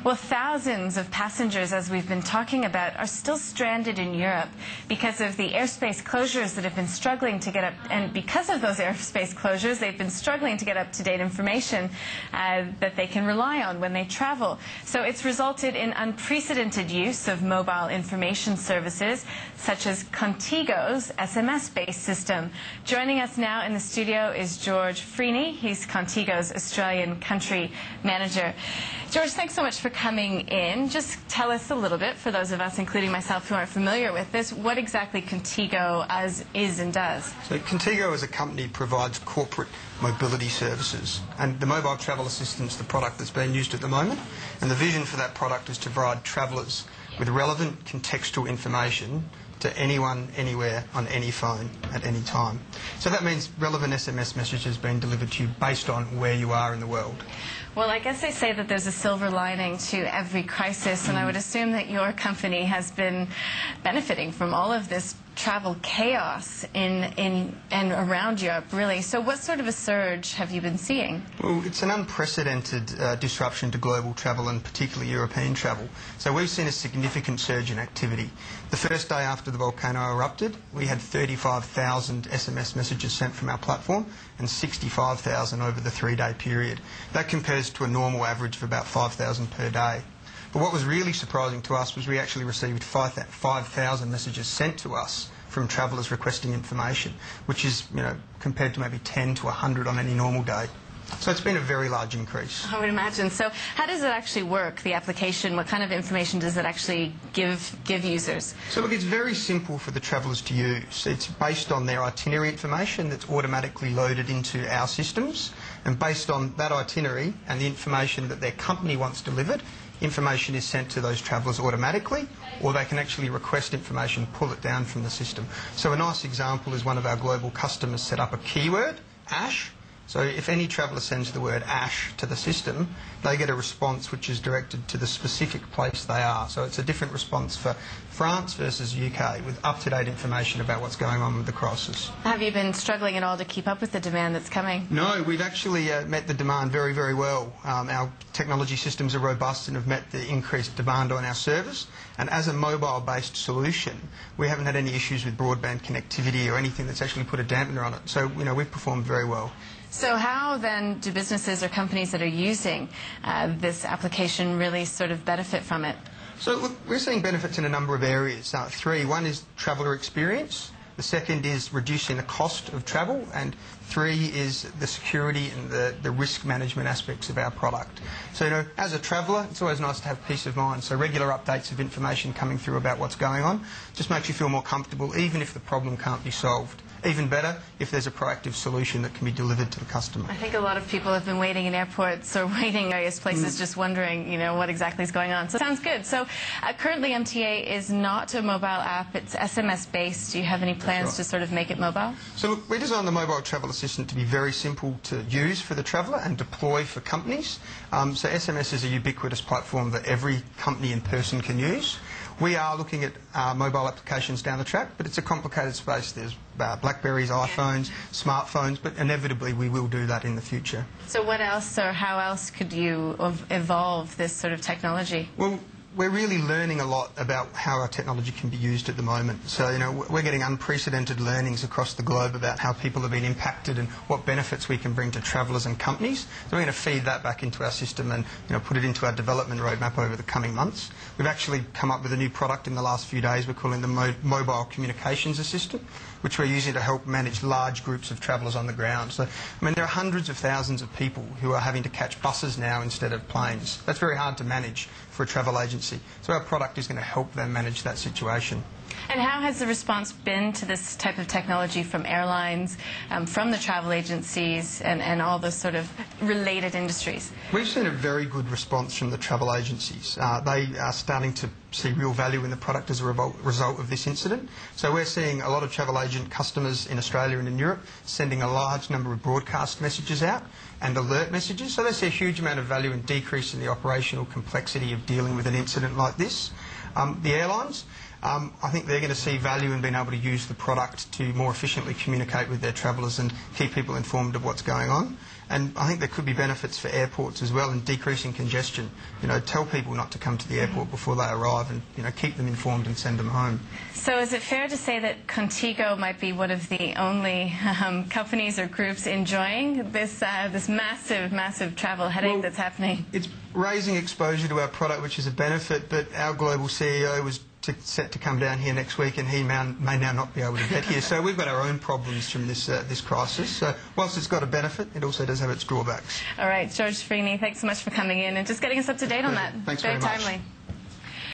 Well, thousands of passengers, as we've been talking about, are still stranded in Europe because of the airspace closures that have been struggling to get up, and because of those airspace closures, they've been struggling to get up-to-date information that they can rely on when they travel. So it's resulted in unprecedented use of mobile information services, such as conTgo's SMS-based system. Joining us now in the studio is George Freney. He's conTgo's Australian country manager. George, thanks so much for coming in. Just tell us a little bit, for those of us, including myself, who aren't familiar with this, what exactly conTgo is and does. So conTgo as a company provides corporate mobility services, and the mobile travel assistant's the product that's being used at the moment, and the vision for that product is to provide travellers with relevant contextual information to anyone, anywhere, on any phone, at any time. So that means relevant SMS messages being delivered to you based on where you are in the world. Well, I guess they say that there's a silver lining to every crisis, and I would assume that your company has been benefiting from all of this travel chaos in and around Europe, really. So what sort of a surge have you been seeing? Well, it's an unprecedented disruption to global travel, and particularly European travel. So we've seen a significant surge in activity. The first day after the volcano erupted, we had 35,000 SMS messages sent from our platform and 65,000 over the 3-day period. That compares to a normal average of about 5,000 per day. But what was really surprising to us was we actually received 5,000 messages sent to us from travellers requesting information, which is, compared to maybe 10 to 100 on any normal day. So it's been a very large increase. I would imagine. So how does it actually work, the application? What kind of information does it actually give users? So look, it's very simple for the travellers to use. It's based on their itinerary information that's automatically loaded into our systems, and based on that itinerary and the information that their company wants delivered, information is sent to those travellers automatically, or they can actually request information, pull it down from the system. So a nice example is one of our global customers set up a keyword, ash. So if any traveller sends the word ash to the system, they get a response which is directed to the specific place they are. So it's a different response for France versus UK, with up-to-date information about what's going on with the crisis. Have you been struggling at all to keep up with the demand that's coming? No, we've actually met the demand very, very well. Our technology systems are robust and have met the increased demand on our service. And as a mobile-based solution, we haven't had any issues with broadband connectivity or anything that's actually put a dampener on it. So, we've performed very well. So how then do businesses or companies that are using this application really sort of benefit from it? So look, we're seeing benefits in a number of areas. Three. One is traveller experience. The second is reducing the cost of travel, and 3 is the security and the risk management aspects of our product. So, as a traveller, it's always nice to have peace of mind. So regular updates of information coming through about what's going on just makes you feel more comfortable, even if the problem can't be solved. Even better if there's a proactive solution that can be delivered to the customer. I think a lot of people have been waiting in airports or waiting in various places just wondering, what exactly is going on. So sounds good. So currently MTA is not a mobile app, it's SMS based. Do you have any plans to sort of make it mobile? So look, we designed the mobile travel assistant to be very simple to use for the traveller and deploy for companies. So SMS is a ubiquitous platform that every company and person can use. We are looking at mobile applications down the track, but it's a complicated space. There's Blackberries, iPhones, smartphones, but inevitably we will do that in the future. So what else, or how else could you evolve this sort of technology? Well, we're really learning a lot about how our technology can be used at the moment. So, we're getting unprecedented learnings across the globe about how people have been impacted and what benefits we can bring to travellers and companies. So we're going to feed that back into our system and, put it into our development roadmap over the coming months. We've actually come up with a new product in the last few days. We're calling the Mobile Communications Assistant, which we're using to help manage large groups of travellers on the ground. So, there are hundreds of thousands of people who are having to catch buses now instead of planes. That's very hard to manage for a travel agency. So our product is going to help them manage that situation. And how has the response been to this type of technology from airlines, from the travel agencies, and all those sort of related industries? We've seen a very good response from the travel agencies. They are starting to see real value in the product as a result of this incident. So we're seeing a lot of travel agent customers in Australia and in Europe sending a large number of broadcast messages out and alert messages. So they see a huge amount of value in decreasing the operational complexity of dealing with an incident like this. The airlines, I think they're going to see value in being able to use the product to more efficiently communicate with their travellers and keep people informed of what's going on. And I think there could be benefits for airports as well in decreasing congestion. You know, tell people not to come to the airport before they arrive and, you know, keep them informed and send them home. So is it fair to say that conTgo might be one of the only companies or groups enjoying this massive travel headache that's happening? It's raising exposure to our product, which is a benefit, but our global CEO was set to come down here next week, and he may now not be able to get here. So we've got our own problems from this crisis. So whilst it's got a benefit, it also does have its drawbacks. All right, George Freney, thanks so much for coming in and just getting us up to date on that. Thanks very much. Timely.